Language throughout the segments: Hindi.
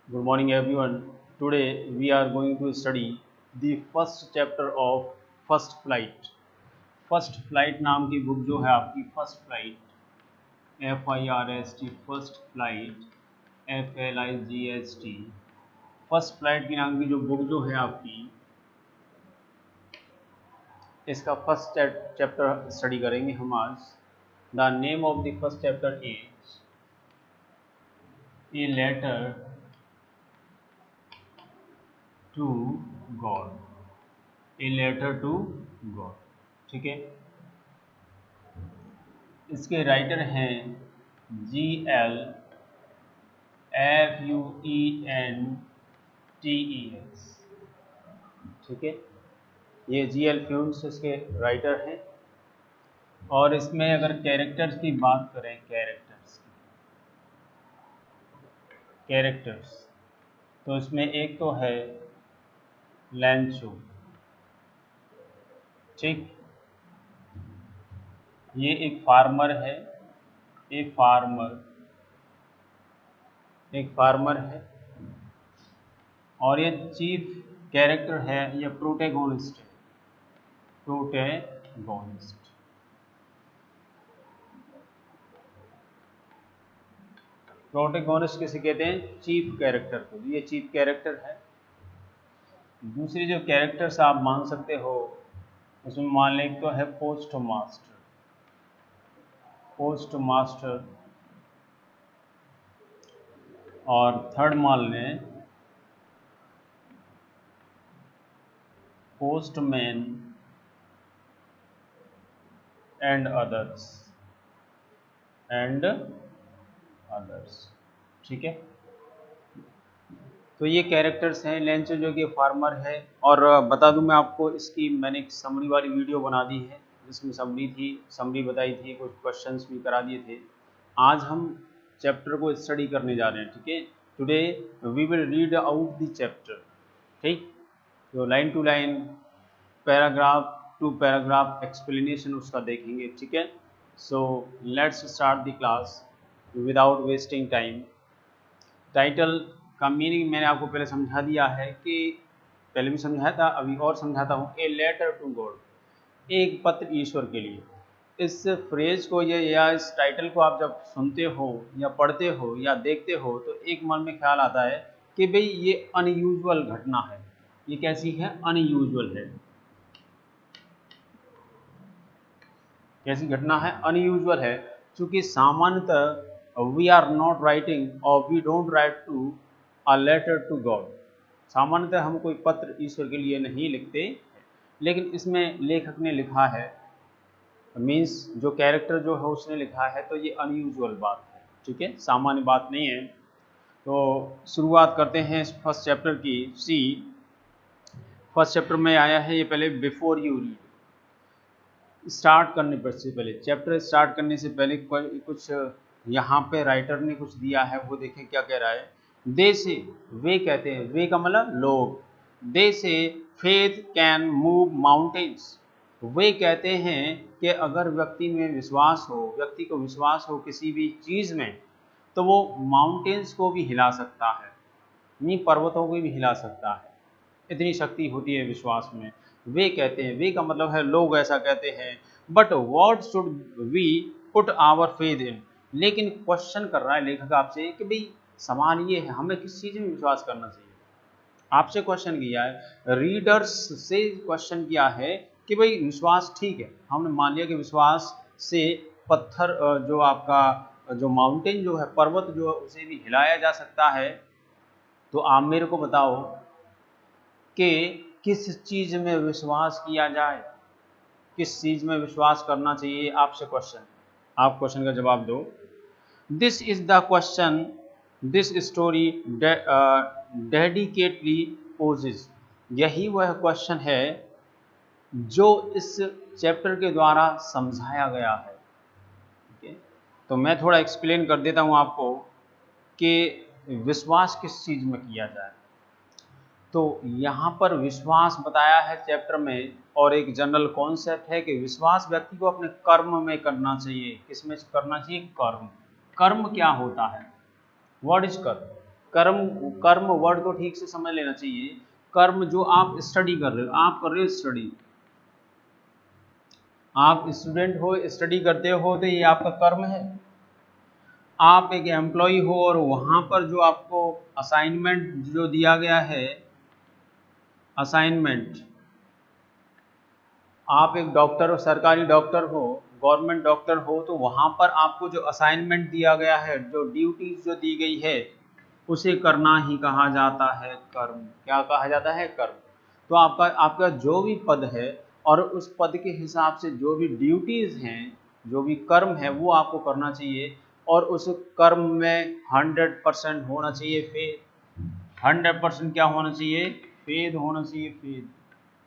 Good morning, everyone. Today we are going to study the first chapter of First Flight. First flight नाम की बुक जो है आपकी first flight FIRST first flight FLIGST first flight की नाम की जो बुक जो है आपकी इसका फर्स्ट चैप्टर स्टडी करेंगे हम आज. The name of the first chapter is a letter to God. A letter to God. ठीक है. इसके राइटर हैं GLFUENTES. ठीक है. ये GL फ्यून्स इसके राइटर हैं. और इसमें अगर कैरेक्टर्स की बात करें, कैरेक्टर्स तो इसमें एक तो है लैंचो. ठीक. ये एक फार्मर है. एक फार्मर है और ये चीफ कैरेक्टर है. ये प्रोटैगोनिस्ट है. प्रोटैगोनिस्ट किसे कहते हैं? चीफ कैरेक्टर को. ये चीफ कैरेक्टर है. दूसरे जो कैरेक्टर्स आप मान सकते हो उसमें मान लें तो है पोस्ट मास्टर. और थर्ड मान लें पोस्टमैन एंड अदर्स. ठीक है. तो ये कैरेक्टर्स हैं. लेंचो जो कि फार्मर है. और बता दूं मैं आपको, इसकी मैंने एक समरी वाली वीडियो बना दी है जिसमें समरी बताई थी, कुछ क्वेश्चंस भी करा दिए थे. आज हम चैप्टर को स्टडी करने जा रहे हैं. ठीक है. Today we will read out the chapter. ठीक. तो line to line, paragraph to paragraph explanation उसका देखेंगे. ठीक है. So let's start the class without wasting time. Title का मीनिंग मैंने आपको पहले समझा दिया है, कि पहले भी समझाया था, अभी और समझाता हूँ. ए लेटर टू गॉड, एक पत्र ईश्वर के लिए. इस फ्रेज को या इस टाइटल को आप जब सुनते हो या पढ़ते हो या देखते हो तो एक मन में ख्याल आता है कि भाई ये अनयूजुअल घटना है. ये कैसी है? अनयूजुअल है. कैसी घटना है? अनयूजुअल है. क्योंकि सामान्यतः वी आर नॉट राइटिंग और we don't write to a letter to God. सामान्यतः हम कोई पत्र ईश्वर के लिए नहीं लिखते, लेकिन इसमें लेखक ने लिखा है, मीन्स जो कैरेक्टर जो है उसने लिखा है, तो ये अनयूजुअल बात है. ठीक है. सामान्य बात नहीं है. तो शुरुआत करते हैं इस फर्स्ट चैप्टर की. सी फर्स्ट चैप्टर में आया है ये. पहले बिफोर यू रीड, स्टार्ट करने से पहले, चैप्टर स्टार्ट करने से पहले कुछ यहाँ पे राइटर ने कुछ दिया है, वो देखें क्या कह रहा है. दे से, वे कहते हैं, वे का मतलब लोग. दे से फेथ कैन मूव माउंटेन्स. वे कहते हैं कि अगर व्यक्ति को विश्वास हो किसी भी चीज़ में, तो वो माउंटेन्स को भी हिला सकता है, यानी पर्वतों को भी हिला सकता है. इतनी शक्ति होती है विश्वास में. वे कहते हैं, वे का मतलब है लोग ऐसा कहते हैं. But what should we put our faith in. लेकिन क्वेश्चन कर रहा है लेखक आपसे कि भाई सवाल ये है, हमें किस चीज़ में विश्वास करना चाहिए. आपसे क्वेश्चन किया है, रीडर्स से क्वेश्चन किया है कि भाई विश्वास ठीक है, हमने मान लिया कि विश्वास से पत्थर जो आपका जो माउंटेन जो है, पर्वत जो है, उसे भी हिलाया जा सकता है. तो आप मेरे को बताओ कि किस चीज़ में विश्वास किया जाए, किस चीज़ में विश्वास करना चाहिए. आपसे क्वेश्चन, आप क्वेश्चन का जवाब दो. This is the question this story dedicatedly poses. यही वह क्वेश्चन है जो इस चैप्टर के द्वारा समझाया गया है. ठीक है. तो मैं थोड़ा एक्सप्लेन कर देता हूँ आपको कि विश्वास किस चीज़ में किया जाए. तो यहाँ पर विश्वास बताया है चैप्टर में, और एक जनरल कॉन्सेप्ट है कि विश्वास व्यक्ति को अपने कर्म में करना चाहिए. किस में करना चाहिए? कर्म. कर्म क्या होता है? व्हाट इज कर्म? कर्म, कर्म वर्ड को ठीक से समझ लेना चाहिए। कर्म जो आप स्टडी कर रहे हो, आप कर रहे हो स्टडी, आप स्टूडेंट हो, स्टडी करते हो, तो ये आपका कर्म है। आप एक एम्प्लॉय हो और वहाँ पर जो आपको असाइनमेंट जो दिया गया है, असाइनमेंट, आप एक डॉक्टर हो, सरकारी डॉक्टर हो, गवर्नमेंट डॉक्टर हो, तो वहाँ पर आपको जो असाइनमेंट दिया गया है, जो ड्यूटीज जो दी गई है, उसे करना ही कहा जाता है कर्म। क्या कहा जाता है? कर्म। तो आपका आपका जो भी पद है और उस पद के हिसाब से जो भी ड्यूटीज हैं, जो भी कर्म है, वो आपको करना चाहिए और उस कर्म में 100% होना चाहिए फेथ। 100% क्या होना चाहिए? फेथ होना चाहिए, फेथ।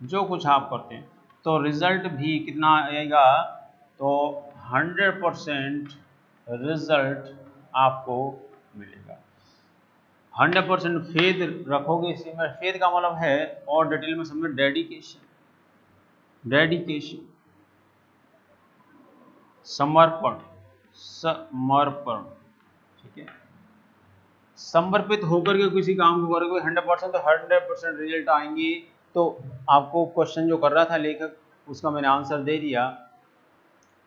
जो कुछ आप करते हैं तो रिजल्ट भी कितना आएगा? तो 100% रिजल्ट आपको मिलेगा। 100% फेथ रखोगे इसी में। फेथ का मतलब है, और डिटेल में समझो, डेडिकेशन, डेडिकेशन, समर्पण, समर्पण, ठीक है। समर्पित होकर के किसी काम को करोगे 100%, तो 100% रिजल्ट आएंगे। तो आपको क्वेश्चन जो कर रहा था लेखक, उसका मैंने आंसर दे दिया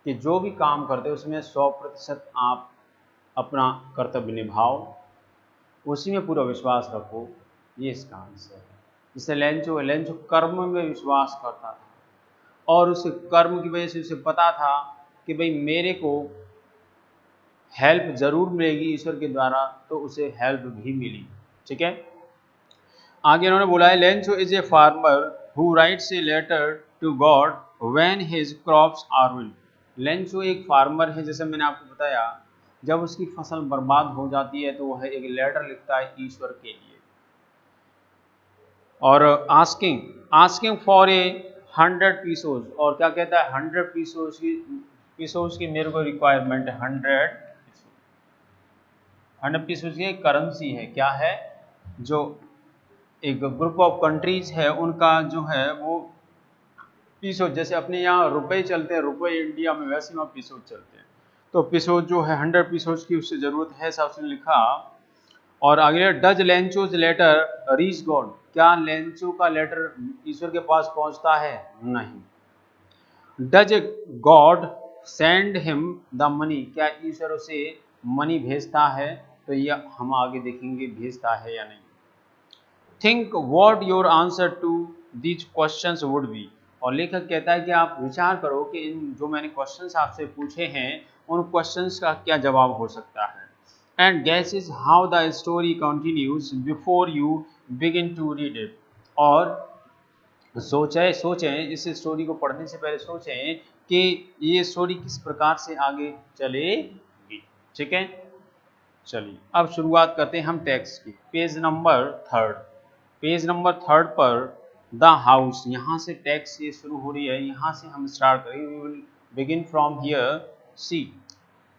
कि जो भी काम करते हो उसमें 100% आप अपना कर्तव्य निभाओ, उसी में पूरा विश्वास रखो, ये इसका आंसर है। जैसे लेंचो कर्म में विश्वास करता था और उस कर्म की वजह से उसे पता था कि भाई मेरे को हेल्प जरूर मिलेगी ईश्वर के द्वारा, तो उसे हेल्प भी मिली, ठीक है। आगे उन्होंने बोला है, Lencho is a farmer who writes a letter to God when his crops are win. Lencho एक फार्मर है, जैसे मैंने आपको बताया, जब उसकी फसल बर्बाद हो जाती है तो वह एक लेटर लिखता है ईश्वर के लिए, और asking asking for a 100 pesos, और क्या कहता है? 100 पीसोज की मेरे को रिक्वायरमेंट है। 100 पीसोज की करेंसी है, क्या है? जो एक ग्रुप ऑफ कंट्रीज है उनका जो है वो पीसो, जैसे अपने यहाँ रुपए चलते हैं, रुपए इंडिया में, वैसे वहाँ पीसो चलते हैं। तो पीसो जो है 100 पीसोज की उससे जरूरत है, ऐसा उसने लिखा। और आगे, does Lencho's letter reach God, क्या लेंचो का लेटर ईश्वर के पास पहुंचता है? नहीं। Does God send him the money, क्या ईश्वर उसे मनी भेजता है? तो ये हम आगे देखेंगे भेजता है या नहीं। Think what your answer to these questions would be, और लेखक कहता है कि आप विचार करो कि इन जो मैंने क्वेश्चंस आपसे पूछे हैं उन क्वेश्चंस का क्या जवाब हो सकता है। And guesses how the story continues before you begin to read it, और सोचें इस स्टोरी को पढ़ने से पहले सोचें कि ये स्टोरी किस प्रकार से आगे चलेगी, ठीक है। चलिए अब शुरुआत करते हैं हम टेक्स्ट की। पेज नंबर 3, पेज नंबर 3 पर द हाउस, यहाँ से टेक्स्ट ये शुरू हो रही है, यहाँ से हम स्टार्ट करेंगे। We will begin from here. See,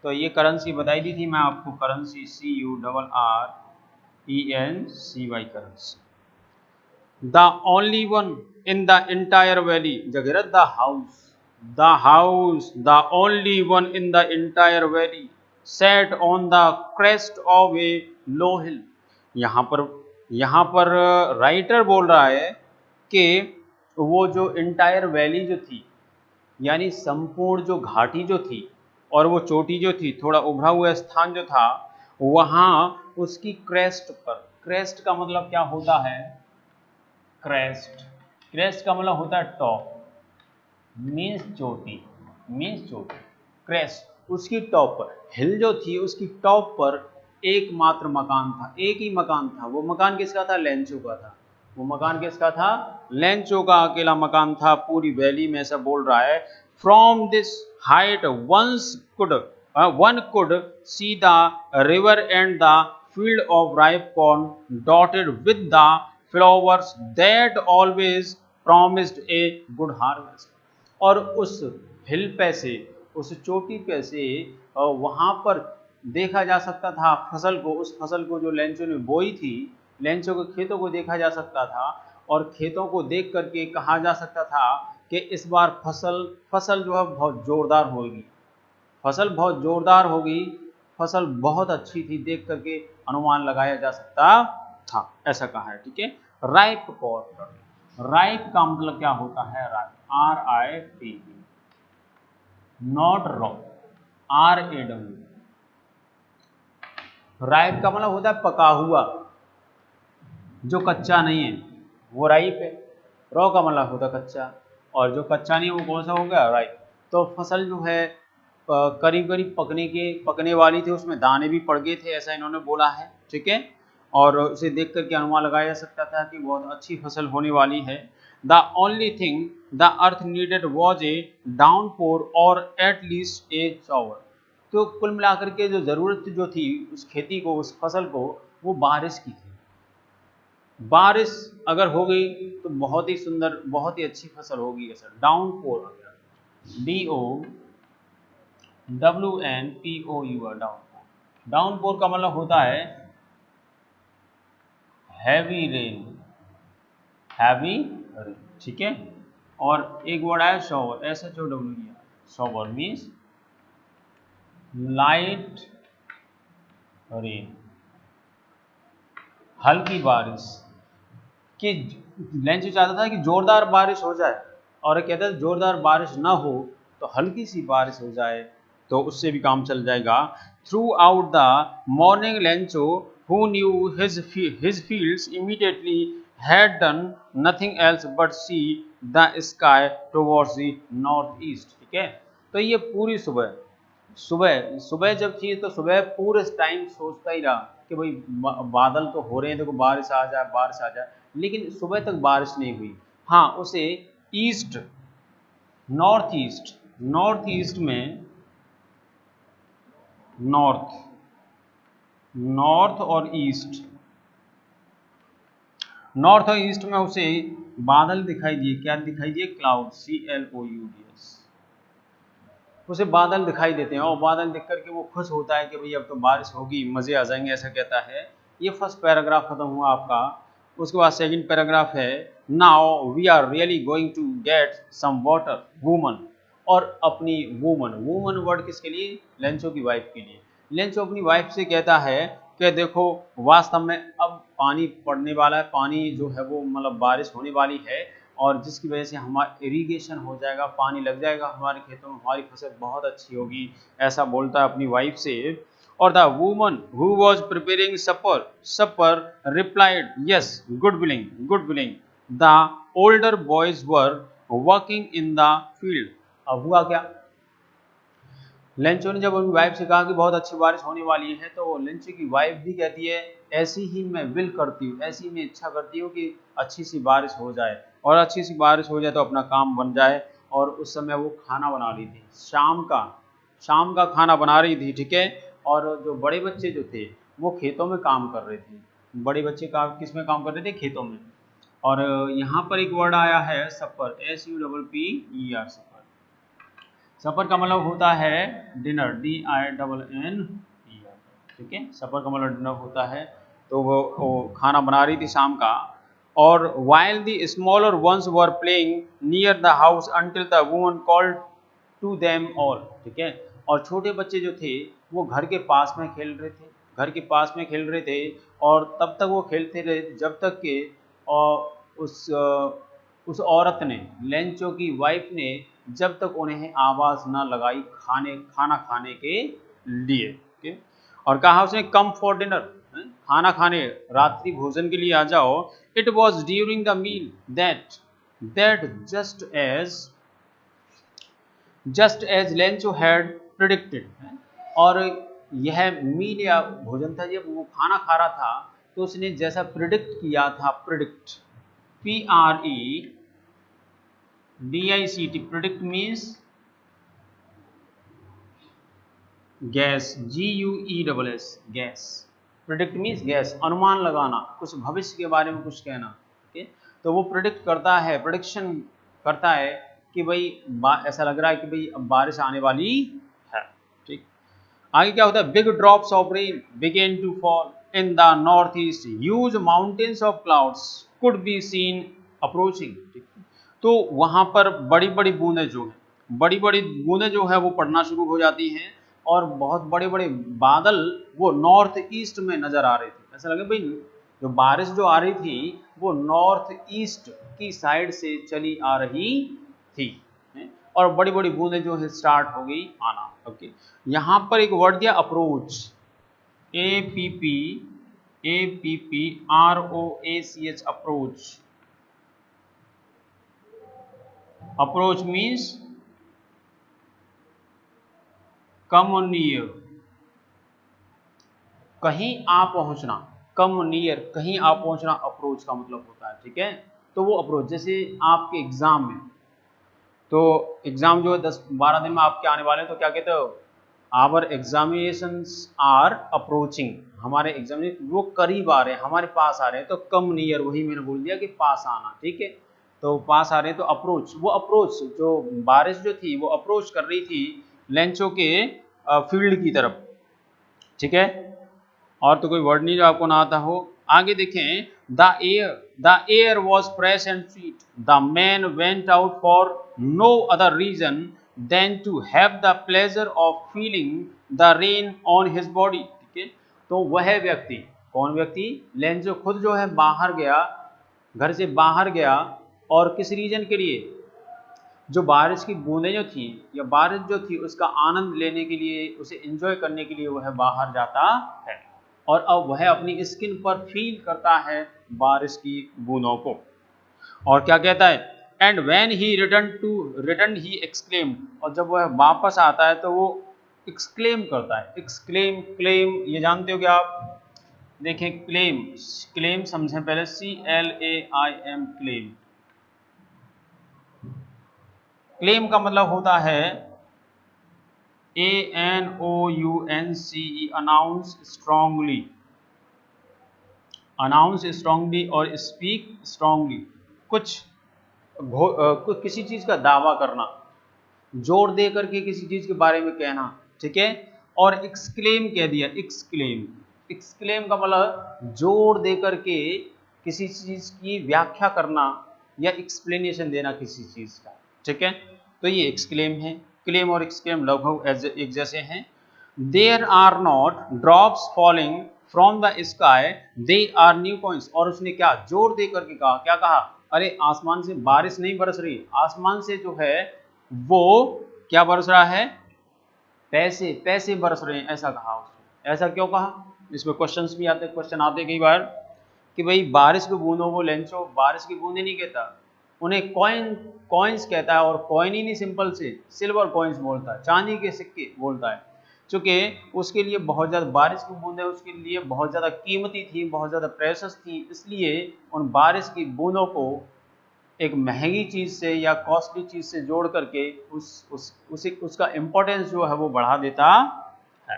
तो ये करेंसी बताई दी थी मैं आपको, currency CURRENCY currency. The only one in the entire valley, जगह the house the only one in the entire valley set on the crest of a low hill. यहाँ पर राइटर बोल रहा है कि वो जो इंटायर वैली जो थी, यानी संपूर्ण जो घाटी जो थी और वो चोटी जो थी, थोड़ा उभरा हुआ स्थान जो था, वहाँ उसकी क्रेस्ट पर, क्रेस्ट का मतलब क्या होता है? क्रेस्ट, क्रेस्ट का मतलब होता है टॉप, मीन्स चोटी, मीन्स चोटी। क्रेस्ट, उसकी टॉप पर, हिल जो थी उसकी टॉप पर एकमात्र मकान था, एक ही मकान था। वो मकान किसका था? लेंचो का था। वो मकान किसका था? लेंचो का अकेला मकान था पूरी वैली में, ऐसा बोल रहा है। From this height one could see the river and the field of ripe corn dotted with the flowers that always promised a good harvest। और उस हिल पे से, उस चोटी पे से वहाँ पर देखा जा सकता था फसल को, उस फसल को जो लेंचो ने बोई थी, लेंचो के खेतों को देखा जा सकता था, और खेतों को देख करके कहा जा सकता था कि इस बार फसल जो है बहुत जोरदार होगी, फसल बहुत जोरदार होगी। फसल बहुत अच्छी थी, देख करके अनुमान लगाया जा सकता था, ऐसा कहा है। ठीक है, राइप कॉर्न, राइप का मतलब क्या होता है? Ripe, RIP, not raw, RAW। Ripe का मतलब होता है पका हुआ, जो कच्चा नहीं है वो राइप है। रॉ का मतलब होता है कच्चा, और जो कच्चा नहीं है वो कौन सा हो गया? राइप। तो फसल जो है करीब करीब पकने वाली थी, उसमें दाने भी पड़ गए थे, ऐसा इन्होंने बोला है। ठीक है, और उसे देख करके अनुमान लगाया जा सकता था कि बहुत अच्छी फसल होने वाली है। The only thing the earth needed was a downpour और एट लीस्ट ए शॉवर। तो कुल मिलाकर के जो ज़रूरत जो थी उस खेती को, उस फसल को, वो बारिश की थी। बारिश अगर हो गई तो बहुत ही सुंदर, बहुत ही अच्छी फसल होगी। ऐसा डाउनपोर हो गया, DOWNPOUR, डाउनपोर। डाउनपोर का मतलब होता है हैवी रेन, हैवी रेन। ठीक है, और एक वर्ड आया shower, SHOWER। Shower means light rain, हल्की बारिश। कि लेंस चाहता था कि जोरदार बारिश हो जाए, और कहता है जोरदार बारिश ना हो तो हल्की सी बारिश हो जाए तो उससे भी काम चल जाएगा। Through out the morning Lencho who knew his fields immediately had done nothing else but see the sky towards the north east. ठीक है, तो ये पूरी सुबह सुबह सुबह जब थी तो सुबह पूरे टाइम सोचता ही रहा कि भाई बादल तो हो रहे हैं, देखो बारिश आ जाए, बारिश आ जाए, लेकिन सुबह तक बारिश नहीं हुई। हाँ, उसे ईस्ट, नॉर्थ ईस्ट में, नॉर्थ नॉर्थ और ईस्ट, नॉर्थ और ईस्ट में उसे बादल दिखाई दिए। क्या दिखाई दिए? Cloud, CLOUDS। उसे बादल दिखाई देते हैं, और बादल देख करके वो खुश होता है कि भाई अब तो बारिश होगी, मज़े आ जाएंगे, ऐसा कहता है। ये फर्स्ट पैराग्राफ खत्म हुआ आपका। उसके बाद सेकंड पैराग्राफ है, now we are really going to get some water woman. और अपनी वूमन, वूमन वर्ड किसके लिए? लेंचो की वाइफ के लिए। लेंचो अपनी वाइफ से कहता है कि देखो वास्तव में अब पानी पड़ने वाला है, पानी जो है वो मतलब बारिश होने वाली है, और जिसकी वजह से हमारा इरिगेशन हो जाएगा, पानी लग जाएगा हमारे खेतों में, हमारी फसल बहुत अच्छी होगी, ऐसा बोलता है अपनी वाइफ से। और the woman who was preparing supper replied yes good willing. The older boys were working in the field. अब हुआ क्या? लेंचो ने जब अपनी वाइफ से कहा कि बहुत अच्छी बारिश होने वाली है, तो लेंचो की वाइफ भी कहती है ऐसी ही मैं विल करती हूँ, ऐसी मैं इच्छा करती हूँ कि अच्छी सी बारिश हो जाए, और अच्छी सी बारिश हो जाए तो अपना काम बन जाए। और उस समय वो खाना बना रही थी, शाम का खाना बना रही थी। ठीक है, और जो बड़े बच्चे जो थे वो खेतों में काम कर रहे थे। बड़े बच्चे का किस में काम कर रहे थे? खेतों में। और यहाँ पर एक वर्ड आया है सपर, SUPPER, सपर। सपर का मतलब होता है डिनर, DINNER। ठीक है, सपर का मतलब डिनर होता है। तो वो खाना बना रही थी शाम का। और while the smaller ones were playing near the house until the woman called to them all। ठीक है, और छोटे बच्चे जो थे वो घर के पास में खेल रहे थे, घर के पास में खेल रहे थे, और तब तक वो खेलते रहे जब तक के उस औरत ने, लेंचो की वाइफ ने, जब तक उन्हें आवाज़ न लगाई खाना खाने के लिए। ठीक? और कहा उसने कम फॉर डिनर, खाना खाने, रात्रि भोजन के लिए आ जाओ। It was during the meal that just as Lencho had predicted. और यह मील या भोजन था, जब वो खाना खा रहा था तो उसने जैसा प्रिडिक्ट किया था, PREDICT, predict means gas, GUESS, gas. Predict means gas, अनुमान लगाना, कुछ भविष्य के बारे में कुछ कहना। ठीक है, तो वो प्रिडिक्ट करता है, प्रिडिक्शन करता है कि भाई ऐसा लग रहा है कि भाई अब बारिश आने वाली है। ठीक, आगे क्या होता है? Big drops of rain began to fall in the north east, huge mountains of clouds could be seen approaching. तो वहां पर बड़ी बड़ी बूंदें जो है वो पड़ना शुरू हो जाती हैं और बहुत बड़े बड़े बादल वो नॉर्थ ईस्ट में नजर आ रहे थे। ऐसा लगे भाई जो बारिश जो आ रही थी वो नॉर्थ ईस्ट की साइड से चली आ रही थी और बड़ी बड़ी बूंदें जो है स्टार्ट हो गई आना। ओके, यहाँ पर एक वर्ड दिया approach, APPROACH, approach. Approach means come near, कहीं आ पहुंचना, कम नियर, कहीं आ पहुंचना अप्रोच का मतलब होता है। ठीक है, तो वो अप्रोच, जैसे आपके एग्जाम में, तो एग्जाम जो है 10-12 दिन में आपके आने वाले हैं, तो क्या कहते हो, आवर एग्जामिनेशंस आर अप्रोचिंग, हमारे एग्जामिनेशन वो करीब आ रहे हैं, हमारे पास आ रहे हैं, तो कम नियर, वही मैंने बोल दिया कि पास आना। ठीक है, तो पास आ रहे हैं तो अप्रोच, वो अप्रोच जो बारिश जो थी वो अप्रोच कर रही थी लेंचो के फील्ड की तरफ। ठीक है, और तो कोई वर्ड नहीं जो आपको ना आता हो। आगे देखें, the air was fresh and sweet, the man went out for no other reason than to have the pleasure of feeling the rain on his body. ठीक है, तो वह व्यक्ति, कौन व्यक्ति, लेंचो खुद जो है बाहर गया, घर से बाहर गया, और किस रीजन के लिए, जो बारिश की बूंदें जो थी या बारिश जो थी उसका आनंद लेने के लिए, उसे एंजॉय करने के लिए वह बाहर जाता है, और अब वह अपनी स्किन पर फील करता है बारिश की बूंदों को। और क्या कहता है, and when he return he exclaimed, और जब वह वापस आता है तो वो एक्सक्लेम करता है। एक्सक्लेम, क्लेम, ये जानते हो क्या आप, देखें क्लेम, क्लेम समझें पहले, CLAIM, क्लेम। क्लेम का मतलब होता है ANOUNCE, announce strongly, announce strongly और स्पीक स्ट्रांगली, कुछ किसी चीज का दावा करना, जोर दे करके किसी चीज के बारे में कहना। ठीक है, और एक्सक्लेम कह दिया, एक्सक्लेम, एक्सक्लेम का मतलब जोर दे करके किसी चीज की व्याख्या करना या एक्सप्लेनेशन देना किसी चीज का। ठीक है, तो ये एक्सक्लेम है। क्लेम और एक्सक्लेम लगभग एक जैसे हैं। There are not drops falling from the sky, they are new coins, और उसने क्या जोर दे करके कहा, क्या कहा, अरे आसमान से बारिश नहीं बरस रही, आसमान से जो है वो क्या बरस रहा है, पैसे, पैसे बरस रहे हैं, ऐसा कहा उसने। ऐसा क्यों कहा, इसमें क्वेश्चंस भी आते, क्वेश्चन आते कई बार कि भाई बारिश की बूंदों को लेंचो बारिश की बूंदे नहीं कहता, उन्हें कॉइन्स कहता है, और कॉइन ही नहीं सिंपल से सिल्वर कॉइन्स बोलता है, चांदी के सिक्के बोलता है, क्योंकि उसके लिए बहुत ज़्यादा, बारिश की बूंदें उसके लिए बहुत ज़्यादा कीमती थी, बहुत ज़्यादा प्रेशस थी, इसलिए उन बारिश की बूंदों को एक महंगी चीज़ से या कॉस्टली चीज़ से जोड़ करके उसका इम्पोर्टेंस जो है वो बढ़ा देता है।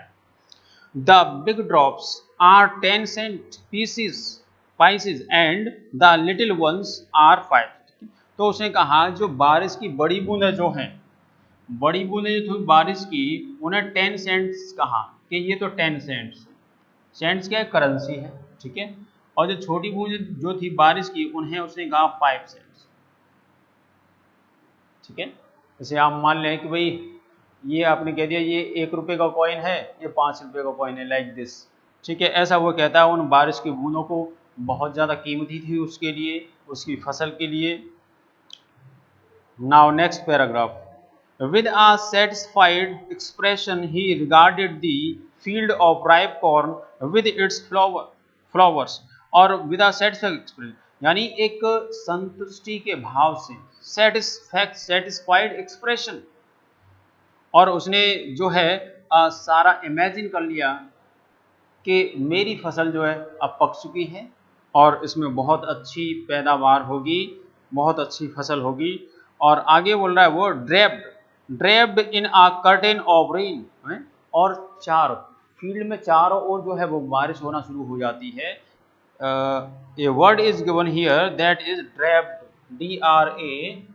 The big drops are 10 cent pieces and the little ones are 5। तो उसने कहा जो बारिश की बड़ी बूंदें जो हैं, बड़ी बूंदें जो थी बारिश की, उन्हें 10 सेंट्स कहा कि ये तो 10 सेंट्स, सेंट्स क्या है, करेंसी है। ठीक है, और जो छोटी बूंदें जो थी बारिश की, उन्हें उसने कहा 5 सेंट्स। ठीक है, जैसे आप मान लें कि भाई ये आपने कह दिया ये 1 रुपये का कॉइन है, ये 5 रुपये का कॉइन है, लाइक दिस। ठीक है, ऐसा वो कहता है उन बारिश की बूंदों को बहुत ज़्यादा कीमती थी उसके लिए, उसकी फसल के लिए। Now next paragraph, with a satisfied expression he regarded the field of ripe corn with its flowers, और विद अ सेटिस्फाइड एक्सप्रेशन यानी एक संतुष्टि के भाव से, सेटिस्फाइड एक्सप्रेशन, और उसने जो है सारा इमेजिन कर लिया कि मेरी फसल जो है अब पक चुकी है और इसमें बहुत अच्छी पैदावार होगी, बहुत अच्छी फसल होगी। और आगे बोल रहा है वो draped in a curtain of rain, और चार फील्ड में चारों ओर जो है वो बारिश होना शुरू हो जाती है। a word is given here that is draped, DRAPED,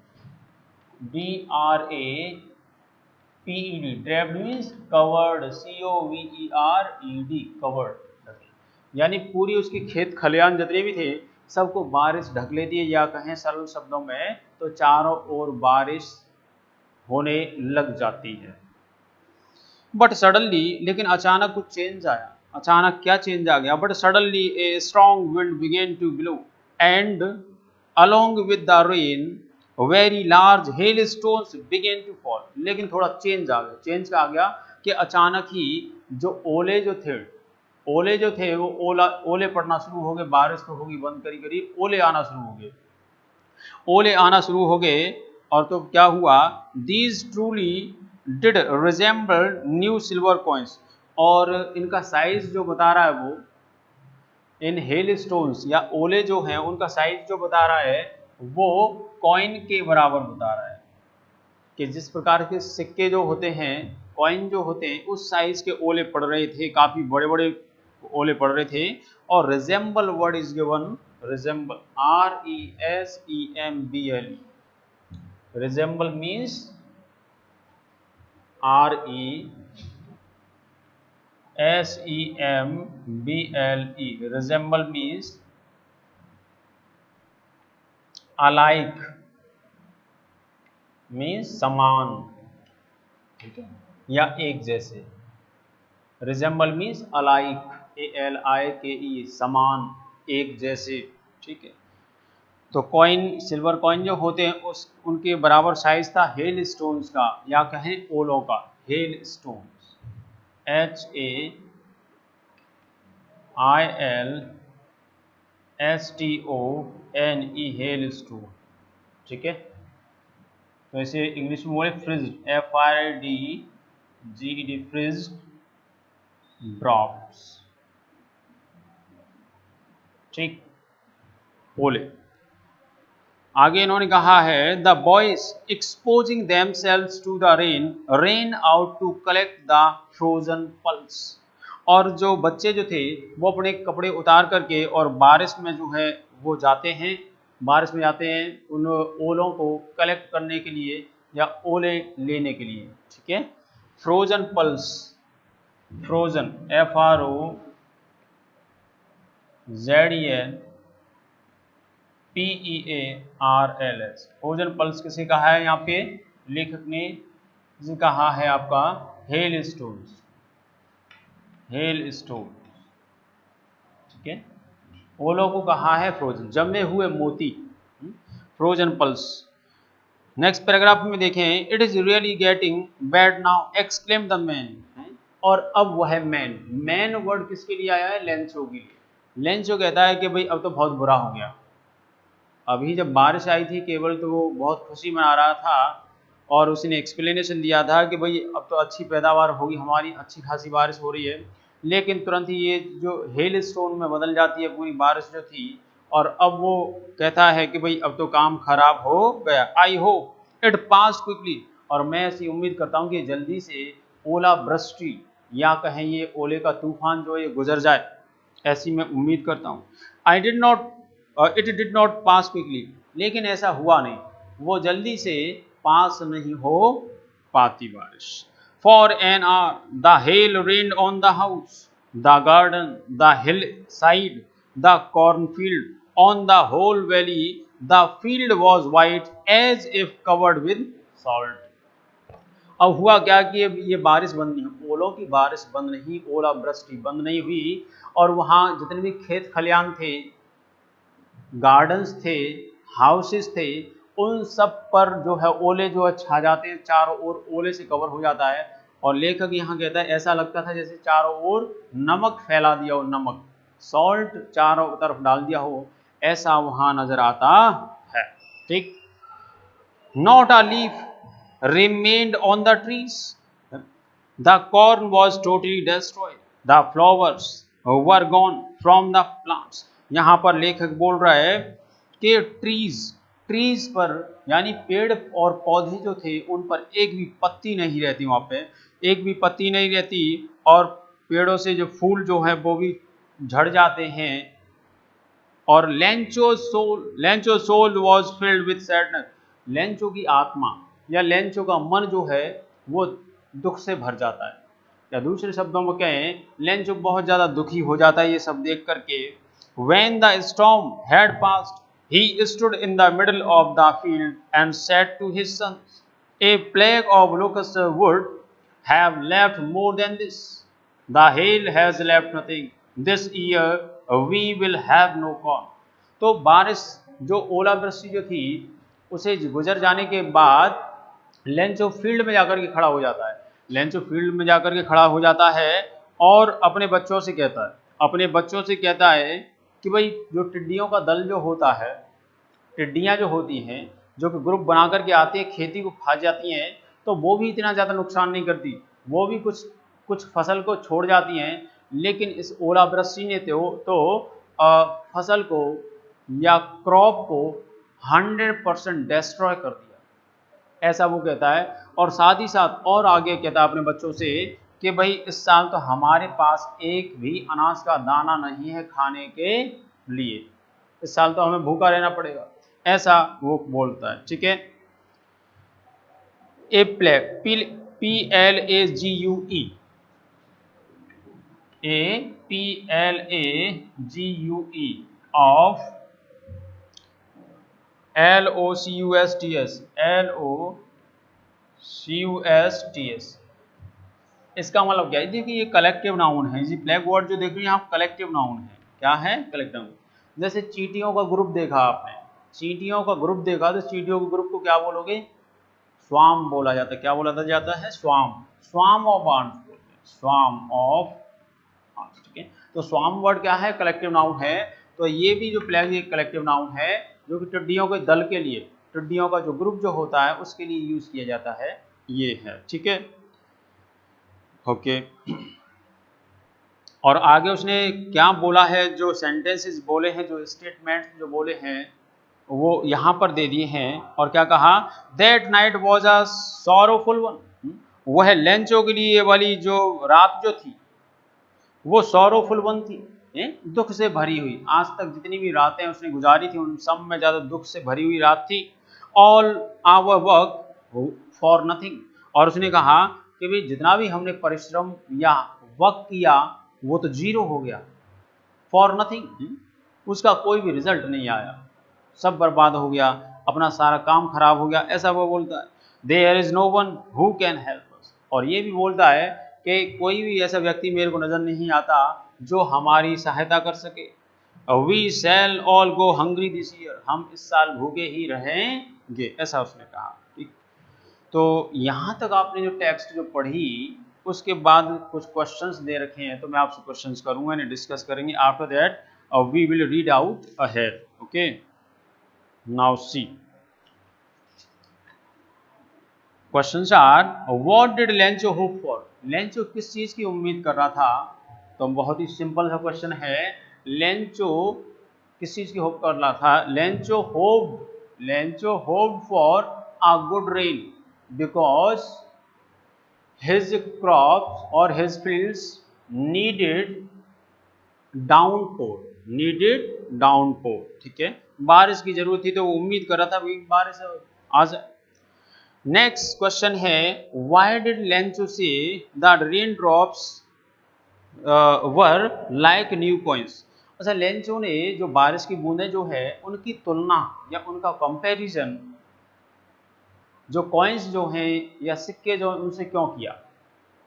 draped means covered, COVERED, covered, यानी पूरी उसकी खेत खलियान जितने भी थे सबको बारिश ढक लेती है, या कहें सरल शब्दों में तो चारों ओर बारिश होने लग जाती है। बट सडनली, लेकिन अचानक कुछ चेंज आया। अचानक क्या चेंज आ गया? But suddenly a strong wind began to blow and along with the rain very large hail stones began to fall. लेकिन थोड़ा चेंज आ गया। चेंज क्या आ गया कि अचानक ही जो ओले जो थे वो ओले पड़ना शुरू हो गए। बारिश तो होगी बंद करी करी, ओले आना शुरू हो गए। ओले आना शुरू हो गए और तो क्या हुआ? These truly did resemble new silver coins. और इनका साइज जो बता रहा है वो इन हेल स्टोन्स या ओले जो हैं उनका साइज जो बता रहा है वो कॉइन के बराबर बता रहा है। कि जिस प्रकार के सिक्के जो होते हैं, कॉइन जो होते हैं, उस साइज के ओले पड़ रहे थे, काफी बड़े बड़े ओले पड़ रहे थे। और resemble word is given, resemble RESEMBLE। Resemble means RESEMBLE। Resemble means alike, means समान, ठीक है, या एक जैसे। रिजेंबल मीन्स अलाइक, ALIKE, समान, एक जैसे, ठीक है। तो कॉइन, सिल्वर कॉइन जो होते हैं उस उनके बराबर साइज था हेल स्टोन्स का, या कहें ओलों का। Hail stones, HAILSTONE, hello stone, ठीक है। तो इसे इंग्लिश में बोले फ्रिज्ड, FRIDGED, फ्रिज्ड ड्रॉप्स, ठीक, ओले। आगे इन्होंने कहा है the boys exposing themselves to the rain ran out to collect the frozen pearls. और जो बच्चे जो थे वो अपने कपड़े उतार करके और बारिश में जो है वो जाते हैं, बारिश में जाते हैं उन ओलों को कलेक्ट करने के लिए या ओले लेने के लिए, ठीक है। Frozen pulse, frozen FROZEN PEARLS, frozen pulse किसे कहा है? यहाँ पे लेखक ने जिसे कहा है आपका हेल स्टोन्स, हेल स्टोन, ठीक है। ओलों को कहा है फ्रोजन, जमे हुए मोती, फ्रोजन पल्स। नेक्स्ट पैराग्राफ में देखें, it is really getting bad now exclaim the man. और अब वह मैन वर्ड किसके लिए आया है? लेंचो के लिए। लेंचो कहता है कि भाई अब तो बहुत बुरा हो गया। अभी जब बारिश आई थी केवल तो वो बहुत खुशी मना रहा था और उसने एक्सप्लेनेशन दिया था कि भाई अब तो अच्छी पैदावार होगी हमारी, अच्छी खासी बारिश हो रही है। लेकिन तुरंत ही ये जो हेल स्टोन में बदल जाती है पूरी बारिश जो थी, और अब वो कहता है कि भाई अब तो काम खराब हो गया। I hope it pass quickly, और मैं ऐसी उम्मीद करता हूँ कि जल्दी से ओला वृष्टि या कहें ये ओले का तूफान जो है ये गुजर जाए, ऐसी मैं उम्मीद करता हूँ। I did not it did not pass quickly, लेकिन ऐसा हुआ नहीं, वो जल्दी से पास नहीं हो पाती बारिश। For an hour the hail rained on the house, the garden, the hillside, the cornfield, on the whole valley, the field was white as if covered with salt. अब हुआ क्या कि ये बारिश बंद नहीं, ओलों की बारिश बंद नहीं, ओला वृष्टि बंद नहीं हुई, और वहाँ जितने भी खेत खलियान थे, गार्डन्स थे, हाउसेस थे, उन सब पर जो है ओले जो है छा जाते हैं, चारों ओर ओले से कवर हो जाता है। और लेखक यहाँ कहता है ऐसा लगता था जैसे चारों ओर नमक फैला दिया हो, नमक, सॉल्ट चारों तरफ डाल दिया हो, ऐसा वहाँ नजर आता है, ठीक। Not a leaf remained on the trees. The corn was totally destroyed. The flowers were gone from the plants. यहाँ पर लेखक बोल रहा है कि ट्रीज पर यानी पेड़ और पौधे जो थे उन पर एक भी पत्ती नहीं रहती, वहाँ पे एक भी पत्ती नहीं रहती, और पेड़ों से जो फूल जो है वो भी झड़ जाते हैं। और Lencho soul was filled with sadness, Lencho की आत्मा या लेंचो का मन जो है वो दुख से भर जाता है, या दूसरे शब्दों में कहें लेंचो बहुत ज़्यादा दुखी हो जाता है ये सब देख करके। When the storm had passed, he stood in the middle of the field and said to his sons, a plague of locusts would have left more than this. The hail has left nothing. This year we will have no corn. तो बारिश जो ओलावृष्टि जो थी उसे गुजर जाने के बाद लेंचो फील्ड में जाकर के खड़ा हो जाता है। लेंचो फील्ड में जाकर के खड़ा हो जाता है और अपने बच्चों से कहता है कि भाई जो टिड्डियों का दल जो होता है, टिड्डियाँ जो होती हैं जो कि ग्रुप बना करके आती हैं, खेती को खा जाती हैं, तो वो भी इतना ज़्यादा नुकसान नहीं करती, वो भी कुछ फसल को छोड़ जाती हैं, लेकिन इस ओलावृष्टि ने फसल को या क्रॉप को 100% डिस्ट्रॉय कर दिया, ऐसा वो कहता है। और साथ ही साथ और आगे कहता है अपने बच्चों से कि भाई इस साल तो हमारे पास एक भी अनाज का दाना नहीं है खाने के लिए, इस साल तो हमें भूखा रहना पड़ेगा, ऐसा वो बोलता है। ठीक है। A plague, PLAGUE, PLAGUE of LOCUSTS, इसका मतलब क्या है? देखिए ये कलेक्टिव नाउन है, जी प्लेग वर्ड जो देख रहे हैं आप कलेक्टिव नाउन है। क्या है? Collective noun. जैसे चींटियों का ग्रुप देखा आपने, चींटियों का ग्रुप देखा तो चींटियों के ग्रुप को क्या बोलोगे? स्वाम बोला जाता है। क्या बोला जाता है? स्वाम, स्वाम ऑफ आंट्स बोलते हैं, स्वाम ऑफ आंट्स। ठीक है। तो स्वाम वर्ड क्या है? कलेक्टिव नाउन है। तो ये भी जो प्लेग एक कलेक्टिव नाउन है जो कि टिड्डियों के दल के लिए, टिड्डियों का जो ग्रुप जो होता है उसके लिए यूज किया जाता है, ये है। ठीक है। ओके। और आगे उसने क्या बोला है, जो सेंटेंसेस बोले हैं, जो स्टेटमेंट्स जो बोले हैं वो यहाँ पर दे दिए हैं। और क्या कहा? That night was a sorrowful one, वह लेंचो के लिए वाली जो रात जो थी वो सॉरोफुल वन थी, दुख से भरी हुई। आज तक जितनी भी रातें उसने गुजारी थी उन सब में ज़्यादा दुख से भरी हुई रात थी। All our work for nothing, और उसने कहा कि भाई जितना भी हमने परिश्रम या वर्क किया वो तो जीरो हो गया, फॉर नथिंग, उसका कोई भी रिजल्ट नहीं आया, सब बर्बाद हो गया, अपना सारा काम खराब हो गया, ऐसा वो बोलता है। There is no one who can help us, और ये भी बोलता है कि कोई भी ऐसा व्यक्ति मेरे को नजर नहीं आता जो हमारी सहायता कर सके। We shall all go hungry this year, हम इस साल भूखे ही रहेंगे, ऐसा उसने कहा। ठीक। तो यहाँ तक आपने जो टेक्स्ट जो पढ़ी उसके बाद कुछ क्वेश्चंस दे रखे हैं, तो मैं आपसे क्वेश्चंस करूंगा, इन्हें डिस्कस करेंगे। After that we will read out ahead. Okay, now see questions are, what did Lencho hope for, Lencho किस चीज की उम्मीद कर रहा था? तो बहुत ही सिंपल सा क्वेश्चन है, लेंचो किस चीज की होप कर रहा था? Lencho hope for a good rain because his crops or his fields needed downpour, ठीक है, बारिश की जरूरत थी तो वो उम्मीद कर रहा था बारिश आ जाए। नेक्स्ट क्वेश्चन है, व्हाई डिड लेंचो से the rain drops were like new coins. अच्छा, लेंचो ने जो बारिश की बूंदें जो है उनकी तुलना या उनका कंपैरिजन जो कॉइन्स जो हैं या सिक्के जो उनसे क्यों किया?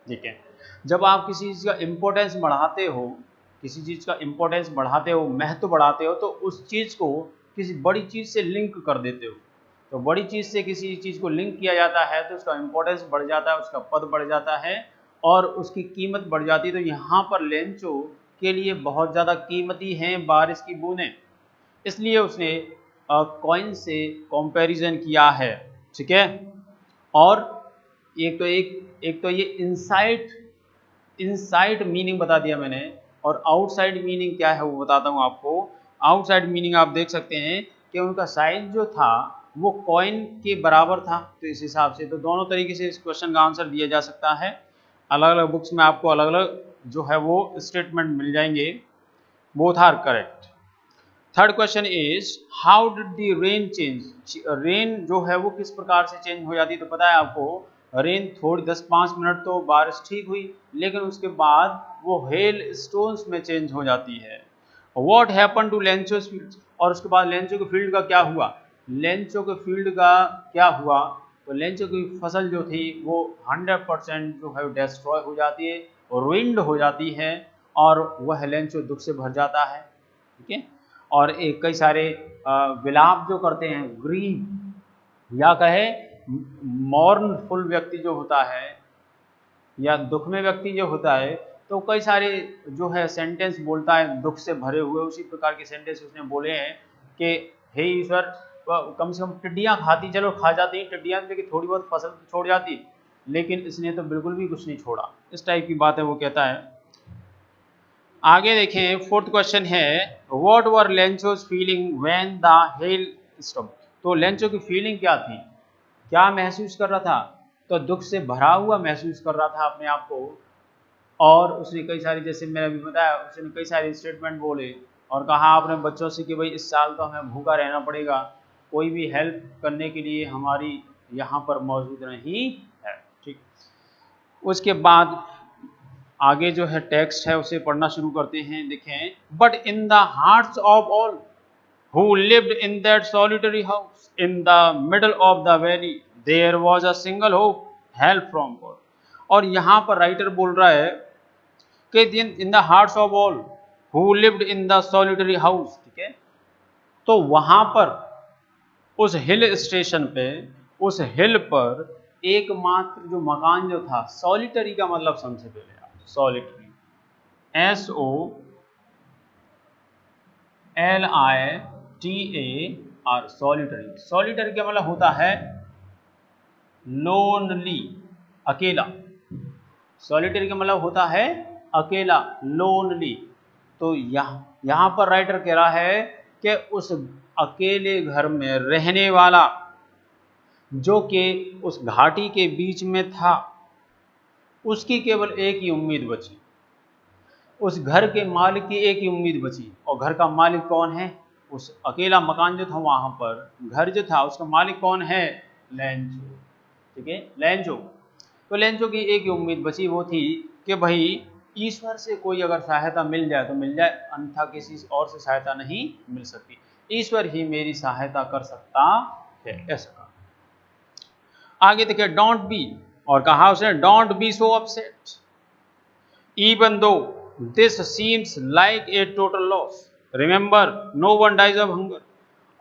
ठीक है, जब आप किसी चीज़ का इम्पोर्टेंस बढ़ाते हो, किसी चीज़ का इम्पोर्टेंस बढ़ाते हो, महत्व बढ़ाते हो, तो उस चीज़ को किसी बड़ी चीज़ से लिंक कर देते हो। तो बड़ी चीज़ से किसी चीज़ को लिंक किया जाता है तो उसका इम्पोर्टेंस बढ़ जाता है, उसका पद बढ़ जाता है और उसकी कीमत बढ़ जाती है। तो यहाँ पर लेंचो के लिए बहुत ज़्यादा कीमती हैं बारिश की बूंदें, इसलिए उसने कॉइन से कंपैरिजन किया है। ठीक है। और एक तो ये इनसाइड मीनिंग बता दिया मैंने, और आउटसाइड मीनिंग क्या है वो बताता हूँ आपको। आउटसाइड मीनिंग आप देख सकते हैं कि उनका साइज जो था वो कॉइन के बराबर था, तो इस हिसाब से तो दोनों तरीके से इस क्वेश्चन का आंसर दिया जा सकता है। अलग अलग बुक्स में आपको अलग अलग जो है वो स्टेटमेंट मिल जाएंगे, both are correct. Third question is, how did the rain change, rain जो है वो किस प्रकार से चेंज हो जाती है? तो पता है आपको, रेन थोड़ी 10-5 मिनट तो बारिश ठीक हुई, लेकिन उसके बाद वो हेल स्टोन्स में चेंज हो जाती है। What happen to Lencho field, और उसके बाद लेंचो के फील्ड का क्या हुआ? लेंचो के फील्ड का क्या हुआ? तो लेंचो की फसल जो थी वो 100% जो है डिस्ट्रॉय हो जाती है, रुइंड हो जाती है, और वह लेंचो दुख से भर जाता है। ठीक है, और एक कई सारे विलाप जो करते हैं, ग्रीव या कहे मॉर्नफुल व्यक्ति जो होता है या दुख में व्यक्ति जो होता है, तो कई सारे जो है सेंटेंस बोलता है दुख से भरे हुए। उसी प्रकार के सेंटेंस उसने बोले हैं कि हे ईश्वर, कम से कम टिड्डियाँ खाती, चलो खा जाती टिड्डियाँ, लेकिन थोड़ी बहुत फसल तो छोड़ जाती, लेकिन इसने तो बिल्कुल भी कुछ नहीं छोड़ा। इस टाइप की बात है वो कहता है। आगे देखें, फोर्थ क्वेश्चन है, what were Lencho's feeling when the hell stop. तो लेंचो की फीलिंग क्या थी, क्या महसूस कर रहा था, तो दुख से भरा हुआ महसूस कर रहा था अपने आप को। और उसने कई सारी, जैसे मैंने अभी बताया, उसने कई सारे स्टेटमेंट बोले और कहा अपने बच्चों से कि भाई इस साल तो हमें भूखा रहना पड़ेगा, कोई भी हेल्प करने के लिए हमारी यहाँ पर मौजूद नहीं है। ठीक, उसके बाद आगे जो है टेक्स्ट है उसे पढ़ना शुरू करते हैं। देखें, but in the hearts of all who lived in that solitary house in the middle of the valley there was a single hope, help from God। और यहाँ पर राइटर बोल रहा है कि in the hearts of all who lived in the solitary house, ठीक है, तो वहाँ पर उस हिल स्टेशन पे, उस हिल पर एकमात्र जो मकान जो था, सॉलिटरी का मतलब समझे पहले आप, सॉलिटरी SOLITAR, सॉलिटरी। सॉलिटरी का मतलब होता है लोनली, अकेला। सॉलिटरी का मतलब होता है अकेला, लोनली। तो यहाँ पर राइटर कह रहा है कि उस अकेले घर में रहने वाला, जो कि उस घाटी के बीच में था, उसकी केवल एक ही उम्मीद बची, उस घर के मालिक की एक ही उम्मीद बची। और घर का मालिक कौन है, उस अकेला मकान जो था वहां पर, घर जो था उसका मालिक कौन है, लेंचो। ठीक है, लेंचो। तो लेंचो की एक ही उम्मीद बची, वो थी कि भाई ईश्वर से कोई अगर सहायता मिल जाए तो मिल जाए, अन्यथा किसी और से सहायता नहीं मिल सकती, ईश्वर ही मेरी सहायता कर सकता है, ऐसा कहा। आगे देखिए, डोंट बी, और कहा उसने don't be so upset even though this seems like a total loss, remember no one dies of hunger।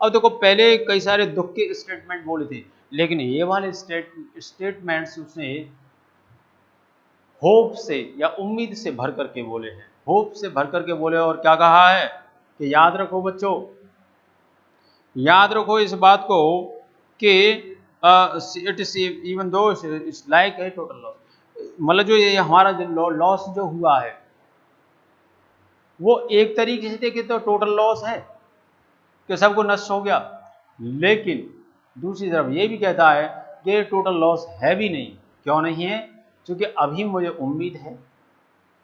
अब देखो, पहले कई सारे दुख के स्टेटमेंट बोले थे, लेकिन ये वाले स्टेटमेंट्स उसने होप से या उम्मीद से भर करके बोले हैं, होप से भर करके बोले। और क्या कहा है कि याद रखो बच्चों, याद रखो इस बात को कि it is even though it's like a total loss, मतलब जो ये हमारा जो लॉस जो हुआ है वो एक तरीके से देखे तो टोटल लॉस है कि सबको नष्ट हो गया, लेकिन दूसरी तरफ ये भी कहता है कि टोटल लॉस है भी नहीं। क्यों नहीं है, क्योंकि अभी मुझे उम्मीद है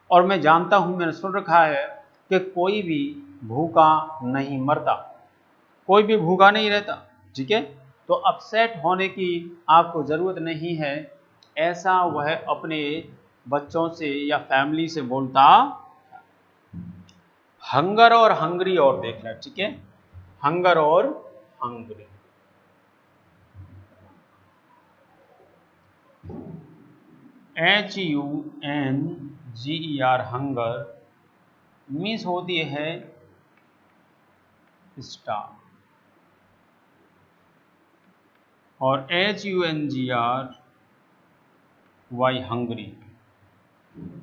और मैं जानता हूं, मैंने सुन रखा है कि कोई भी भूखा नहीं मरता, कोई भी भूखा नहीं रहता। ठीक है, तो अपसेट होने की आपको ज़रूरत नहीं है, ऐसा वह अपने बच्चों से या फैमिली से बोलता। हंगर और हंगरी और देखना, ठीक है, हंगर और हंगरी। HUNGER, हंगर मीन्स होती है स्टार, और HUNGRY, हंगरी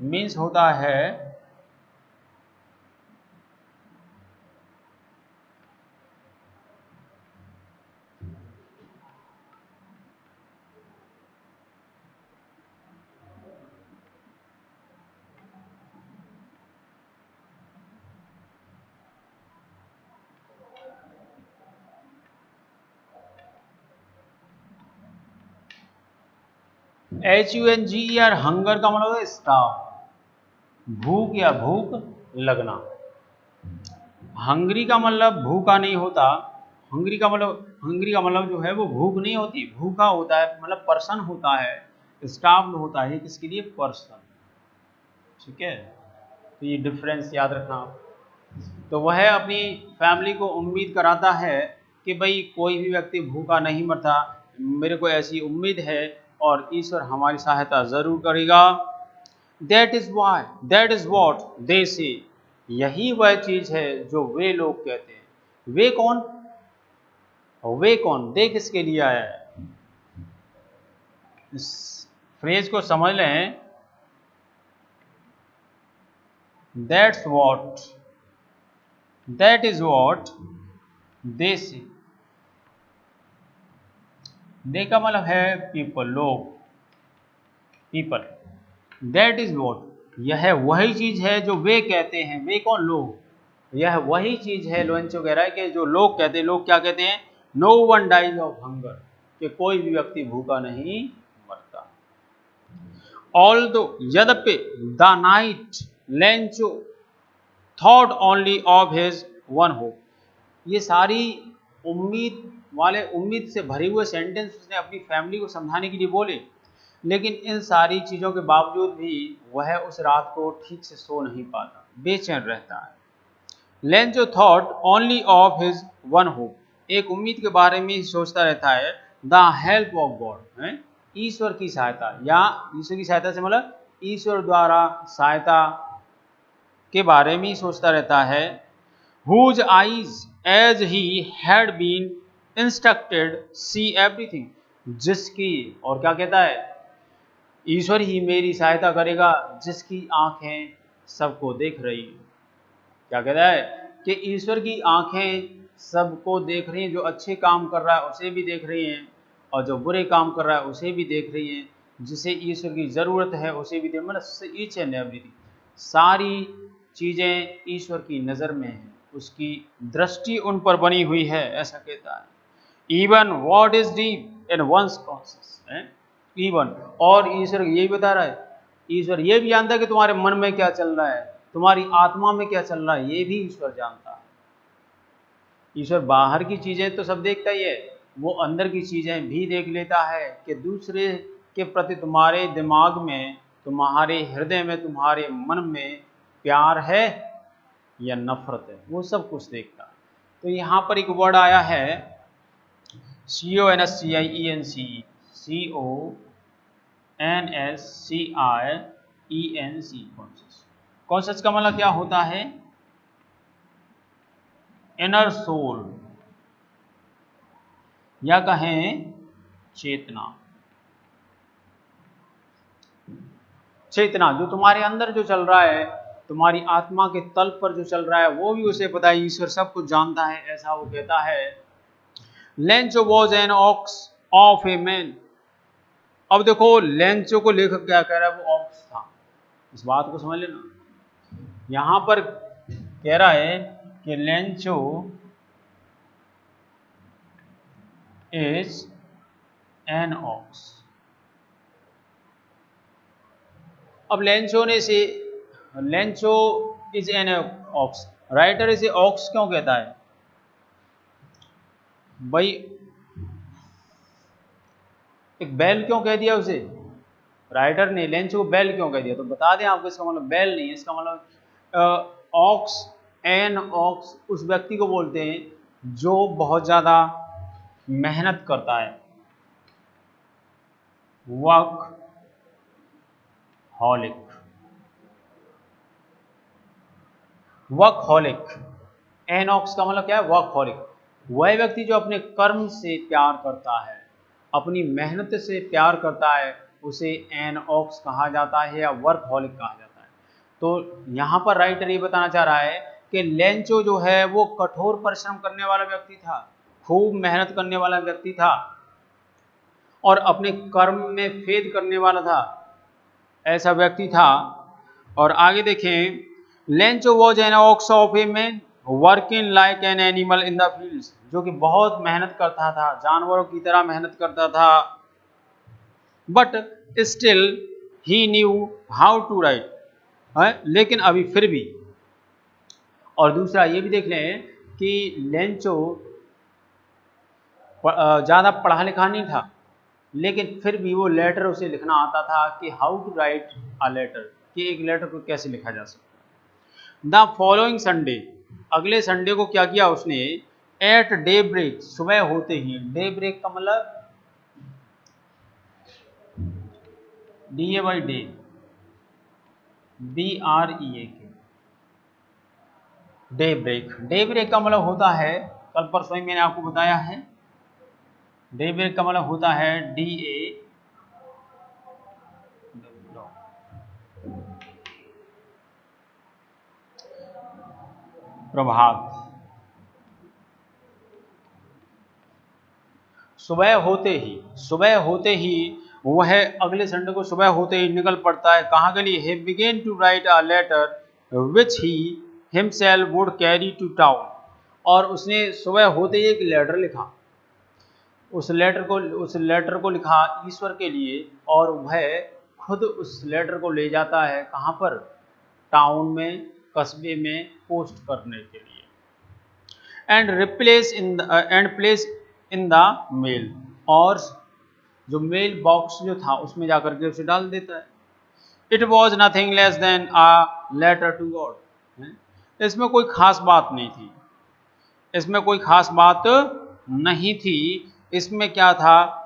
मीन्स होता है HUNGER, हंगर का मतलब है स्टार, भूख या भूख लगना। हंगरी का मतलब भूखा नहीं होता, हंगरी का मतलब जो है वो भूख नहीं होती, भूखा होता है, मतलब पर्सन होता है, स्टार्व्ड होता है किसके लिए, पर्सन। ठीक है, तो ये डिफरेंस याद रखना। तो वह अपनी फैमिली को उम्मीद कराता है कि भाई कोई भी व्यक्ति भूखा नहीं मरता, मेरे को ऐसी उम्मीद है और ईश्वर हमारी सहायता जरूर करेगा। दैट इज वॉट दे से, यही वह चीज है जो वे लोग कहते हैं। वे कौन, दे किसके लिए आया है? इस फ्रेज को समझ लें। दैट इज वॉट दे से, दे का मतलब है पीपल, लोग, पीपल। दैट इज वॉट, यह वही चीज है जो वे कहते हैं। वे कौन, लोग। यह वही चीज है, लोरेंचो कह रहा है कि जो लोग कहते हैं। लोग क्या कहते हैं? No one dies of hunger, कि कोई भी व्यक्ति भूखा नहीं मरता। ऑल्दो, यद्यपि, the night Lencho thought only of his one hope, ये सारी उम्मीद से भरे हुए सेंटेंस उसने अपनी फैमिली को समझाने के लिए बोले, लेकिन इन सारी चीज़ों के बावजूद भी वह उस रात को ठीक से सो नहीं पाता, बेचैन रहता है। Lencho thought only of his one hope, एक उम्मीद के बारे में ही सोचता रहता है। द हेल्प ऑफ गॉड, है ईश्वर की सहायता, या ईश्वर की सहायता से मतलब ईश्वर द्वारा सहायता के बारे में ही सोचता रहता है। whose eyes as he had been instructed see everything, जिसकी, और क्या कहता है? ईश्वर ही मेरी सहायता करेगा जिसकी आंखें सबको देख रही हैं। क्या कहता है? कि ईश्वर की आंखें सबको देख रही हैं, जो अच्छे काम कर रहा है उसे भी देख रही हैं और जो बुरे काम कर रहा है उसे भी देख रही हैं, जिसे ईश्वर की ज़रूरत है उसे भी देख, मतलब ईच एंड एवरीथिंग, सारी चीज़ें ईश्वर की नज़र में हैं, उसकी दृष्टि उन पर बनी हुई है, ऐसा कहता है। Even what is deep in one's conscious, even, और ईश्वर ये भी बता रहा है, ईश्वर ये भी जानता है कि तुम्हारे मन में क्या चल रहा है, तुम्हारी आत्मा में क्या चल रहा है, ये भी ईश्वर जानता है। ईश्वर बाहर की चीज़ें तो सब देखता ही है, वो अंदर की चीज़ें भी देख लेता है कि दूसरे के प्रति तुम्हारे दिमाग में, तुम्हारे हृदय में, तुम्हारे मन में प्यार है या नफरत है, वो सब कुछ देखता है। तो यहाँ पर एक वर्ड आया है CONSCIENCE, कॉन्शियस का मतलब क्या होता है? इनर सोल, या कहें चेतना। चेतना जो तुम्हारे अंदर जो चल रहा है, तुम्हारी आत्मा के तल पर जो चल रहा है, वो भी उसे पता है, ईश्वर सब कुछ जानता है, ऐसा वो कहता है। Lencho was an ox of a man. अब देखो लेंचो को लेखक क्या कह रहा है, वो ऑक्स था, इस बात को समझ लेना। यहां पर कह रहा है कि लेंचो इज एन ऑक्स। अब Lencho is an ox, writer इसे ऑक्स क्यों कहता है भाई? एक बैल क्यों कह दिया उसे राइटर ने? लेंचो को बैल क्यों कह दिया? तो बता दें आपको, इसका मतलब बैल नहीं है, इसका मतलब ऑक्स, एन ऑक्स उस व्यक्ति को बोलते हैं जो बहुत ज़्यादा मेहनत करता है, वर्क हॉलिक। एनॉक्स का मतलब क्या है? वर्क हॉलिक। वह व्यक्ति जो अपने कर्म से प्यार करता है, अपनी मेहनत से प्यार करता है, उसे एनॉक्स कहा जाता है या वर्क हॉलिक कहा जाता है। तो यहाँ पर राइटर ये बताना चाह रहा है कि लेंचो जो है वो कठोर परिश्रम करने वाला व्यक्ति था, खूब मेहनत करने वाला व्यक्ति था और अपने कर्म में फेद करने वाला था, ऐसा व्यक्ति था। और आगे देखें, Lencho was an ox of a man working like an animal in the fields, जो कि बहुत मेहनत करता था, जानवरों की तरह मेहनत करता था। But still he knew how to write, लेकिन अभी फिर भी। और दूसरा ये भी देख लें कि लेंचो ज़्यादा पढ़ा लिखा नहीं था, लेकिन फिर भी वो लेटर उसे लिखना आता था कि how to write a letter, कि एक लेटर को कैसे लिखा जा सकता है। द फॉलोइंग संडे, अगले संडे को क्या किया उसने? एट डे ब्रेक, सुबह होते ही। डे ब्रेक का मतलब DAY day, BREAK, day break. Day break का मतलब होता है, कल परसों ही मैंने आपको बताया है, डे ब्रेक का मतलब होता है DA प्रभात। सुबह होते ही वह अगले संडे को सुबह होते ही निकल पड़ता है, कहाँ के लिए? he began to write a letter which he himself would carry to town। और उसने सुबह होते ही एक लेटर लिखा, उस लेटर को लिखा ईश्वर के लिए, और वह खुद उस लेटर को ले जाता है कहाँ पर? टाउन में, कस्बे में पोस्ट करने के लिए। And place in the mail, और जो मेल बॉक्स जो था उसमें जाकर के उसे डाल देता है। It was nothing less than a letter to God. इसमें कोई खास बात नहीं थी, इसमें कोई खास बात नहीं थी, इसमें क्या था?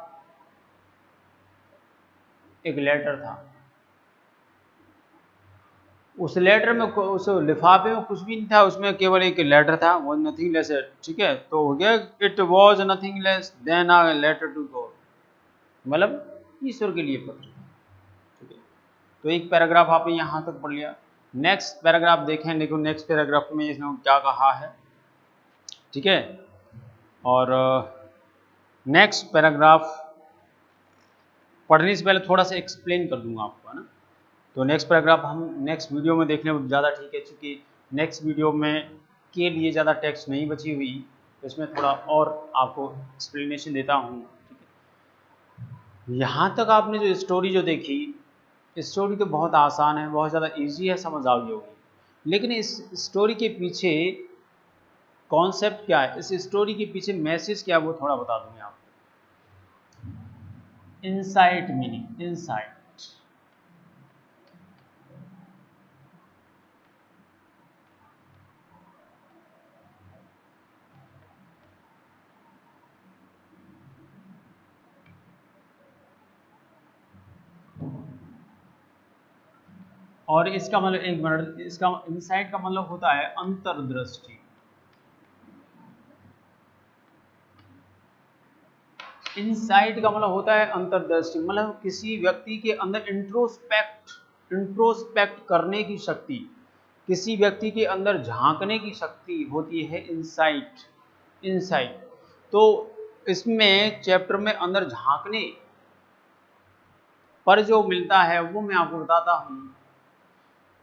एक लेटर था। उस लेटर में, उस लिफाफे में कुछ भी नहीं था, उसमें केवल एक लेटर था, वो नथिंग लेस, ठीक है, तो हो गया it was nothing less than a letter to God, मतलब ईश्वर के लिए पत्र था, ठीक है। तो एक पैराग्राफ आपने यहाँ तक पढ़ लिया। नेक्स्ट पैराग्राफ देखें, देखो नेक्स्ट पैराग्राफ में इसने क्या कहा है, ठीक है। और नेक्स्ट पैराग्राफ पढ़ने से पहले थोड़ा सा एक्सप्लेन कर दूंगा आपको, है ना। तो नेक्स्ट पैराग्राफ हम नेक्स्ट वीडियो में देख लें ज़्यादा ठीक है, क्योंकि नेक्स्ट वीडियो में के लिए ज़्यादा टेक्स्ट नहीं बची हुई, तो इसमें थोड़ा और आपको एक्सप्लेनेशन देता हूँ, ठीक है। यहाँ तक आपने जो स्टोरी जो देखी, स्टोरी तो बहुत आसान है, बहुत ज़्यादा इजी है, समझ आ गई होगी, लेकिन इस स्टोरी के पीछे कॉन्सेप्ट क्या है, इस स्टोरी के पीछे मैसेज क्या है, वो थोड़ा बता दूंगा आपको। इनसाइट मीनिंग, इनसाइट, और इसका मतलब, एक मिनट, इसका इनसाइट का मतलब होता है अंतर्दृष्टि। इनसाइट का मतलब होता है अंतर्दृष्टि, मतलब किसी व्यक्ति के अंदर इंट्रोस्पेक्ट करने की शक्ति, किसी व्यक्ति के अंदर झांकने की शक्ति होती है इनसाइट। इनसाइट तो इसमें चैप्टर में अंदर झांकने पर जो मिलता है वो मैं आपको बताता हूं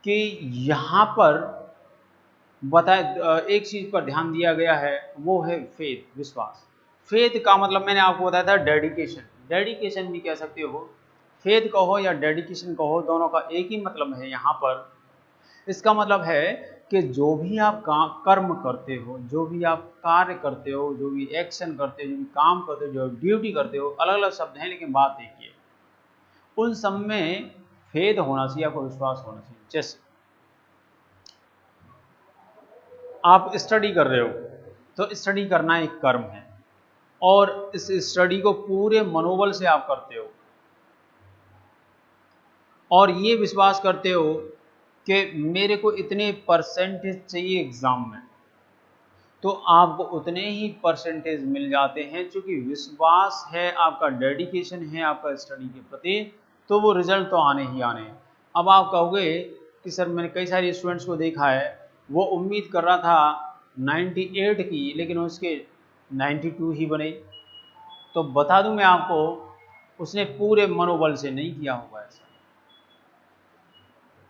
कि यहाँ पर एक चीज पर ध्यान दिया गया है, वो है फेथ, विश्वास। फेथ का मतलब मैंने आपको बताया था डेडिकेशन, डेडिकेशन भी कह सकते हो, फेथ कहो या डेडिकेशन कहो, दोनों का एक ही मतलब है यहाँ पर। इसका मतलब है कि जो भी आप कर्म करते हो, जो भी आप कार्य करते हो, जो भी एक्शन करते हो, जो भी काम करते हो, जो ड्यूटी करते हो, अलग अलग शब्द हैं लेकिन बात एक ही है, उन सब में फेथ होना चाहिए, आपको विश्वास होना चाहिए। जैसे आप स्टडी कर रहे हो, तो स्टडी करना एक कर्म है, और इस स्टडी को पूरे मनोबल से आप करते हो, और ये विश्वास करते हो कि मेरे को इतने परसेंटेज चाहिए एग्जाम में, तो आपको उतने ही परसेंटेज मिल जाते हैं, क्योंकि विश्वास है, आपका डेडिकेशन है आपका स्टडी के प्रति, तो वो रिजल्ट तो आने ही आने हैं। अब आप कहोगे कि सर मैंने कई सारे स्टूडेंट्स को देखा है, वो उम्मीद कर रहा था 98 की, लेकिन उसके 92 ही बने। तो बता दूं मैं आपको, उसने पूरे मनोबल से नहीं किया होगा ऐसा,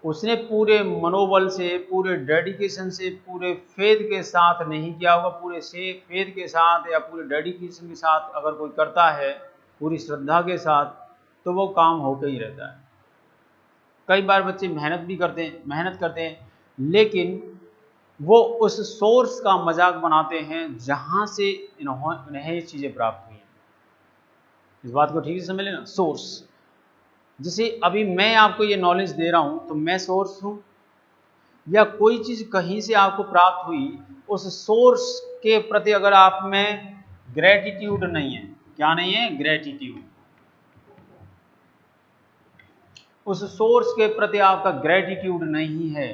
उसने पूरे मनोबल से, पूरे डेडिकेशन से, पूरे फेथ के साथ नहीं किया होगा। पूरे से फेथ के साथ या पूरे डेडिकेशन के साथ अगर कोई करता है, पूरी श्रद्धा के साथ, तो वो काम होकर ही रहता है। कई बार बच्चे मेहनत करते हैं, लेकिन वो उस सोर्स का मजाक बनाते हैं जहां से इन्हें ये चीज़ें प्राप्त हुई हैं। इस बात को ठीक से समझ लेना, सोर्स। जैसे अभी मैं आपको ये नॉलेज दे रहा हूं, तो मैं सोर्स हूं, या कोई चीज कहीं से आपको प्राप्त हुई, उस सोर्स के प्रति अगर आप में ग्रेटिट्यूड नहीं है, क्या नहीं है? ग्रेटिट्यूड। उस सोर्स के प्रति आपका ग्रेटिट्यूड नहीं है,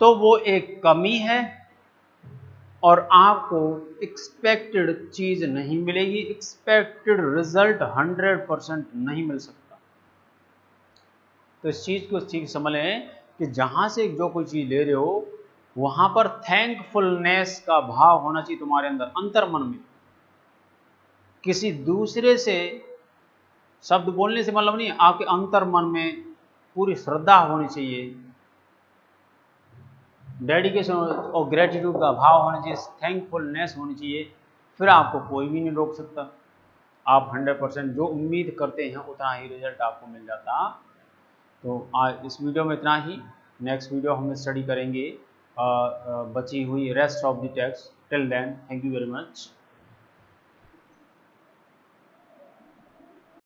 तो वो एक कमी है और आपको एक्सपेक्टेड चीज नहीं मिलेगी, एक्सपेक्टेड रिजल्ट 100% नहीं मिल सकता। तो इस चीज को ठीक समझ लें कि जहां से जो कोई चीज ले रहे हो वहां पर थैंकफुलनेस का भाव होना चाहिए तुम्हारे अंदर, अंतर्मन में। किसी दूसरे से शब्द बोलने से मतलब नहीं, आपके अंतर्मन में पूरी श्रद्धा होनी चाहिए, डेडिकेशन और ग्रेटिट्यूड का भाव होना चाहिए, थैंकफुलनेस होनी चाहिए, फिर आपको कोई भी नहीं रोक सकता। आप 100% जो उम्मीद करते हैं उतना ही रिजल्ट आपको मिल जाता। तो आज इस वीडियो में इतना ही। नेक्स्ट वीडियो हम स्टडी करेंगे बची हुई rest of the text. Till then, thank you very much.